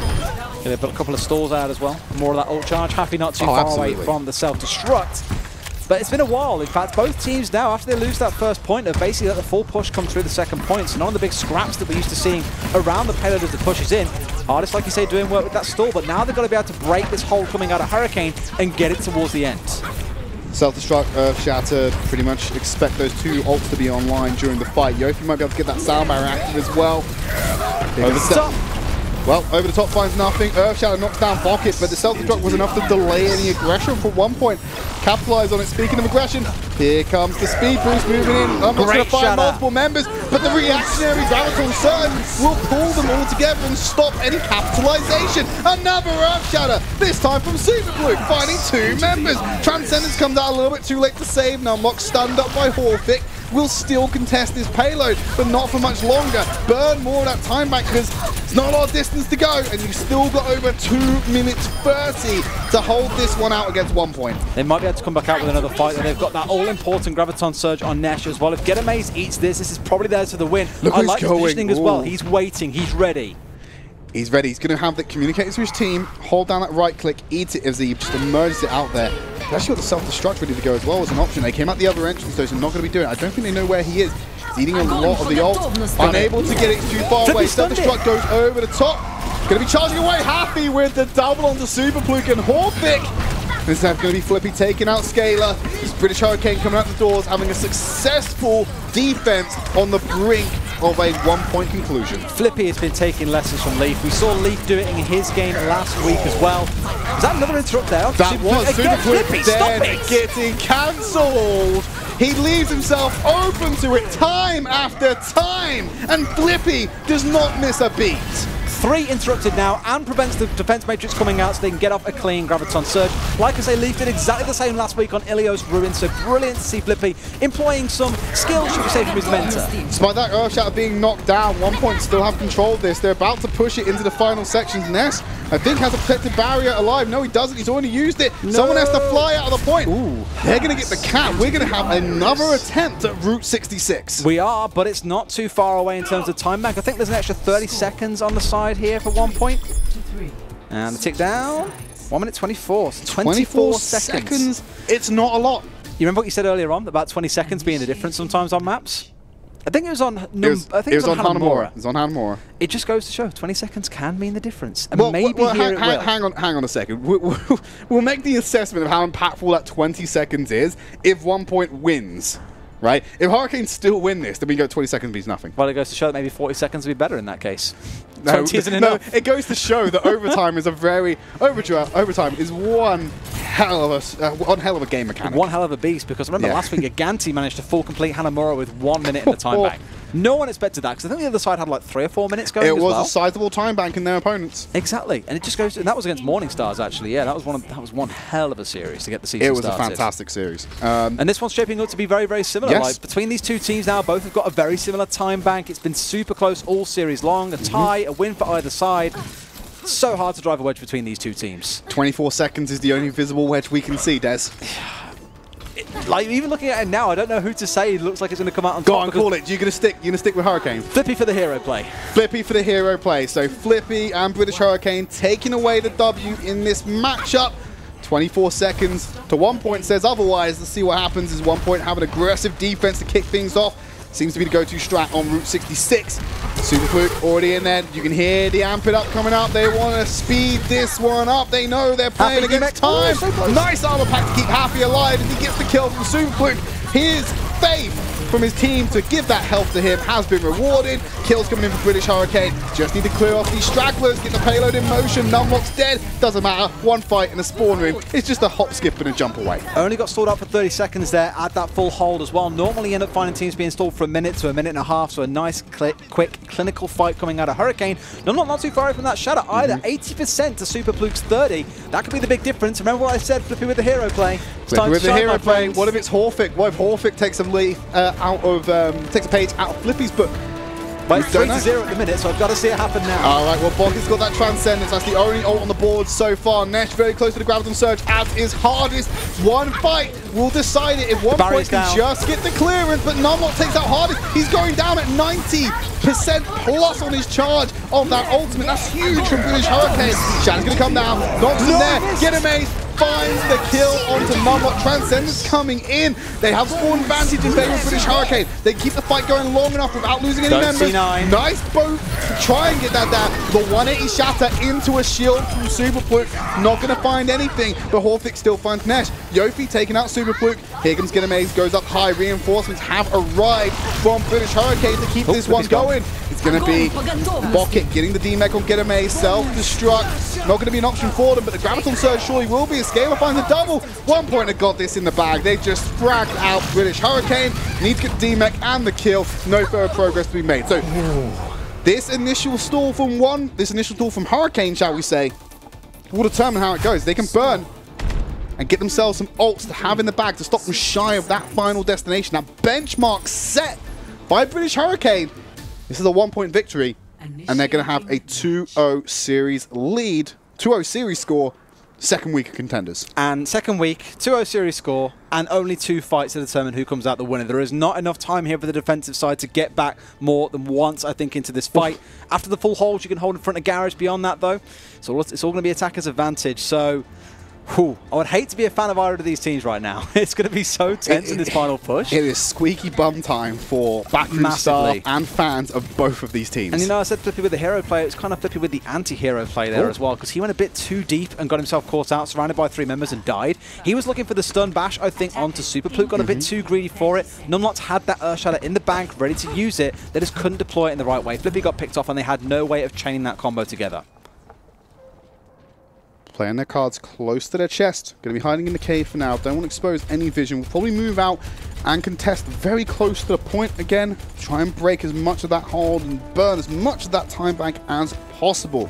Yeah, they've got a couple of stalls out as well. More of that ult charge. Happy not too far away from the self-destruct. But it's been a while. In fact, both teams now, after they lose that first point, have basically let the full push come through the second point. So none of the big scraps that we're used to seeing around the payload as the push is in. Hardest, like you say, doing work with that stall. But now they've got to be able to break this hole coming out of Hurricane and get it towards the end. Self-destruct, Earth Shatter, pretty much expect those 2 ults to be online during the fight. Yofi might be able to get that sound barrier active as well. Over the top. Well, over the top finds nothing. Earth Shatter knocks down Pocket, but the self-destruct was enough to delay any aggression for 1.0. Capitalize on it. Speaking of aggression, here comes the speed boost moving in. I'm not going to find multiple members, but the reactionary Graviton Surge will pull them all together and stop any capitalization. Another Earth Shatter, this time from Super Blue, finding 2 members. Transcendence comes out a little bit too late to save. Numlock stunned up by Horfix. Will still contest this payload, but not for much longer. Burn more of that time back because it's not a lot of distance to go, and you've still got over 2 minutes 30 to hold this one out against 1.0. They might be able to come back out with another fight, and they've got that all-important Graviton Surge on Nesh as well. If Getamaze eats this is probably theirs for the win. I like his positioning as well. He's waiting. He's ready. He's ready. He's going to have that communicator to his team, hold down that right click, eat it as he just emerges it out there. They actually got the self-destruct ready to go as well as an option. They came out the other entrance, though, so not going to be doing it. I don't think they know where he is. He's eating a lot of the ult. Unable to get it too far away. Self-destruct goes over the top. Going to be charging away. Happy with the double onto Super Fluke and Horfix. This is going to be Flippy taking out Scalar. This British Hurricane coming out the doors, having a successful defense on the brink of a 1-point conclusion. Flippy has been taking lessons from Leaf. We saw Leaf do it in his game last week as well. Was that another interrupt there? That was Super Flippy then getting cancelled. He leaves himself open to it time after time, and Flippy does not miss a beat. 3 interrupted now and prevents the defense matrix coming out so they can get off a clean Graviton Surge. Like I say, Leaf did exactly the same last week on Ilios Ruin, so brilliant to see Flippy employing some skills, should we say, from his mentor. Despite that Earth Shatter being knocked down, 1.0 still have control of this. They're about to push it into the final sections. Ness, I think, has a protected barrier alive. No, he doesn't. He's already used it. No. Someone has to fly out of the point. Ooh. They're going to get the cap. We're going to have another attempt at Route 66. We are, but it's not too far away in terms of time bank. I think there's an extra 30 seconds on the side here for 1.0. And the tick down. 1 minute 24. So 24 seconds. It's not a lot. You remember what you said earlier on about 20 seconds being the difference sometimes on maps? I think it was on. It was on Hanamura. It was on Hanamura. It just goes to show 20 seconds can mean the difference. And well, maybe here it will. Hang on a second. We'll make the assessment of how impactful that 20 seconds is if 1.0 wins. Right? If Hurricane still win this, then we go 20 seconds means nothing. Well, it goes to show that maybe 40 seconds would be better in that case. No, 20 isn't enough. No, it goes to show that overtime is a very overtime is one hell of a game mechanic. One hell of a beast, because remember last week Giganti managed to full complete Hanamura with 1 minute in the time bank. No one expected that, because I think the other side had like 3 or 4 minutes going as well. It was a sizable time bank in their opponents. Exactly, and it just goes. And that was against Morning Stars, actually. Yeah, that was one hell of a series to get the season started. It was a fantastic series. And this one's shaping up to be very, very similar. Yes. Like, between these 2 teams now, both have got a very similar time bank. It's been super close all series long. A tie, a win for either side. So hard to drive a wedge between these 2 teams. 24 seconds is the only visible wedge we can see, Des. like even looking at it now, I don't know who to say. It looks like it's going to come out on top. Go on, call it. You're gonna stick with Hurricane. Flippy for the hero play. Flippy for the hero play. So Flippy and British Hurricane taking away the W in this matchup. 24 seconds to One.PoinT says otherwise. Let's see what happens. Is One.PoinT have an aggressive defense to kick things off? Seems to be the go-to strat on Route 66. Super Fluke already in there. You can hear the amp it up coming up. They want to speed this one up. They know they're playing against time. Nice armor pack to keep Happy alive as he gets the kill from Super Fluke. His faith from his team to give that health to him has been rewarded. Kills coming in for British Hurricane. Just need to clear off these stragglers, get the payload in motion. Numlock's dead. Doesn't matter. One fight in a spawn room. It's just a hop, skip, and a jump away. Only got stalled out for 30 seconds there at that full hold as well. Normally you end up finding teams being stalled for a minute to a minute and a half, so a nice, quick, clinical fight coming out of Hurricane. Not too far away from that shatter either. 80% to Super Fluke's 30. That could be the big difference. Remember what I said, Flippy with the hero play. Flippy with the hero play. What if it's Horfic? What if Horfic takes a leaf takes a page out of Flippy's book? But it's 3-0 at the minute, so I've got to see it happen now. All right, well, Bog has got that Transcendence. That's the only ult on the board so far. Nesh very close to the Graviton Surge, as is Hardest. One fight will decide it. If One.PoinT can just get the clearance, but Numlock takes out Hardest. He's going down at 90% plus on his charge of that ultimate. That's huge from British Hurricane. Shannon's going to come down, knocks him there, get him ace. Finds the kill onto Numlock. Transcendence coming in. They have spawn advantage in favor of British Hurricane. They keep the fight going long enough without losing any members. Nice boat to try and get that down. The 180 shatter into a shield from Super Fluke. Not going to find anything, but Horfic still finds Nesh. Yofi taking out Super Fluke. Here comes Getamaze, goes up high. Reinforcements have arrived from British Hurricane to keep this one going. It's going to be Bocket getting the D-Mech on Getamaze. Self-destruct. Not going to be an option for them, but the Graviton Surge surely will be. Scaler finds a double. One.PoinT have got this in the bag. They've just fragged out British Hurricane. Need to get D-Mech and the kill. No further progress to be made. So this initial stall from Hurricane, shall we say, will determine how it goes. They can burn and get themselves some ults to have in the bag to stop them shy of that final destination. That benchmark set by British Hurricane. This is a One.PoinT victory, and they're going to have a 2-0 series lead, 2-0 series score. Second week of Contenders. And second week, 2-0 series score, and only 2 fights to determine who comes out the winner. There is not enough time here for the defensive side to get back more than once, I think, into this fight. Oof. After the full hold, you can hold in front of Garage. Beyond that, though, so it's all going to be attacker's advantage. So, I would hate to be a fan of either of these teams right now. It's going to be so tense in this final push. It is squeaky bum time for backroom staff and fans of both of these teams. And you know, I said Flippy with the hero play. It's kind of Flippy with the anti-hero play there as well, because he went a bit too deep and got himself caught out, surrounded by 3 members and died. He was looking for the stun bash, I think, onto Super Fluke, got a bit too greedy for it. Numlock's had that Earthshatter in the bank, ready to use it. They just couldn't deploy it in the right way. Flippy got picked off, and they had no way of chaining that combo together. Playing their cards close to their chest. Going to be hiding in the cave for now. Don't want to expose any vision. We'll probably move out and contest very close to the point again. Try and break as much of that hold and burn as much of that time bank as possible.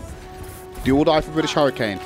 Do or die for British Hurricane.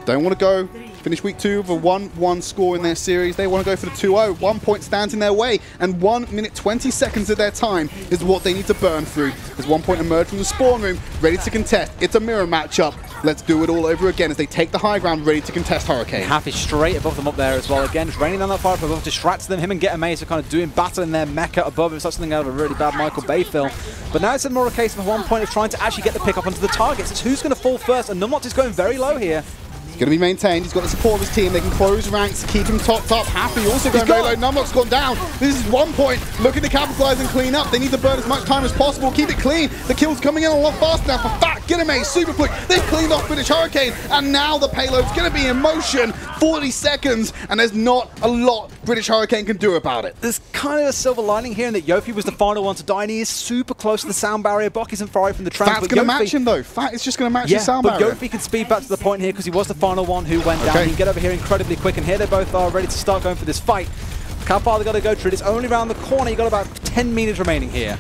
Don't want to go finish week 2 with a 1-1 score in their series. They want to go for the 2-0. One.PoinT stands in their way, and 1 minute 20 seconds of their time is what they need to burn through. As One.PoinT emerge from the spawn room, ready to contest. It's a mirror matchup. Let's do it all over again as they take the high ground, ready to contest Hurricane. Half is straight above them up there as well. Again, just raining down that fire from above, distracts them. Him and Getamaze are kind of doing battle in their mecha above. It's something out of a really bad Michael Bay film. But now it's more a case of One.PoinT of trying to actually get the pick up onto the targets. It's who's going to fall first, and Numlock is going very low here. He's going to be maintained. He's got the support of his team. They can close ranks, keep him topped up. Happy also going very low. Numlock's gone down. This is One.PoinT looking to capitalize and clean up. They need to burn as much time as possible. Keep it clean. The kill's coming in a lot faster now for Fat. Getamaze, Super Fluke. They've cleaned off British Hurricane, and now the payload's going to be in motion. 40 seconds, and there's not a lot British Hurricane can do about it. There's kind of a silver lining here in that Yofi was the final one to die, and he is super close to the sound barrier. Bok isn't far away from the trap. Fat's going to match him, though. Fat is just going to match the sound barrier. But Yofi can speed back to the point here because he was the final one who went down. He can get over here incredibly quick, and here they both are ready to start going for this fight. How far they got to go, Tridd? It's only around the corner. You've got about 10 meters remaining here.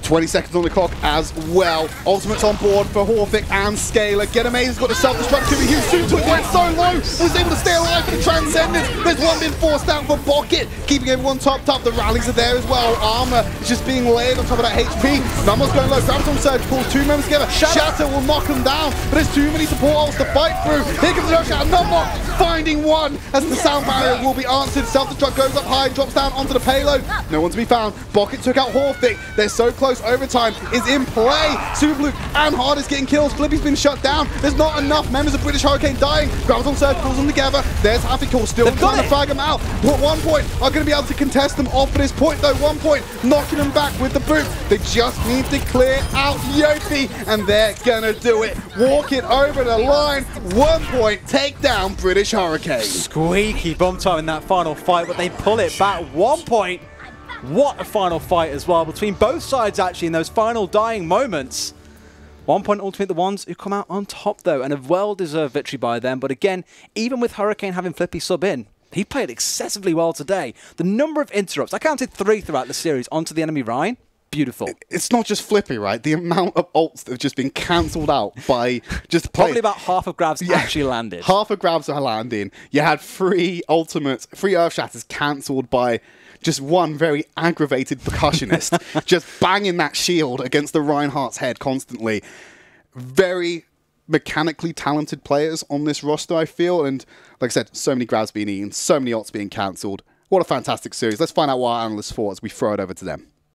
20 seconds on the clock as well. Ultimate's on board for Horvick and Scaler. Get Amazing's got the self-destruct to be huge. Soon to it went so low. Was able to stay alive for the Transcendence. There's one being forced out for Pocket. Keeping everyone topped up. The rallies are there as well. Armor is just being laid on top of that HP. Numbers going low. Graviton Surge pulls two members together. Shatter will knock them down. But there's too many support ults to fight through. Here comes the Shatter. Number finding one as the sound barrier will be answered. Self-destruct goes up high, drops down onto the payload. No one to be found. Pocket took out Horvick. They're so close. Overtime is in play. Super Blue and Hard is getting kills. Flippy's been shut down. There's not enough members of British Hurricane dying. Graviton Surge pulls them together. There's Happy Call still trying to frag them out. But OnePoint are going to be able to contest them off at this point though. OnePoint knocking them back with the boot. They just need to clear out Yopi and they're going to do it. Walk it over the line. OnePoint take down British Hurricane. Squeaky bum time in that final fight, but they pull it back. OnePoint. What a final fight as well between both sides actually in those final dying moments. OnePoint ultimate the ones who come out on top though, and a well-deserved victory by them. But again, even with Hurricane having Flippy sub in, he played excessively well today. The number of interrupts, I counted 3 throughout the series onto the enemy Ryan. Beautiful. It's not just Flippy, right? The amount of ults that have just been cancelled out by just probably about half of grabs actually landed. Half of grabs are landing. You had 3 ultimates, 3 Earth Shatters cancelled by just one very aggravated percussionist, just banging that shield against the Reinhardt's head constantly. Very mechanically talented players on this roster, I feel, and like I said, so many grabs being eaten, so many ults being cancelled. What a fantastic series. Let's find out what our analysts thought as we throw it over to them.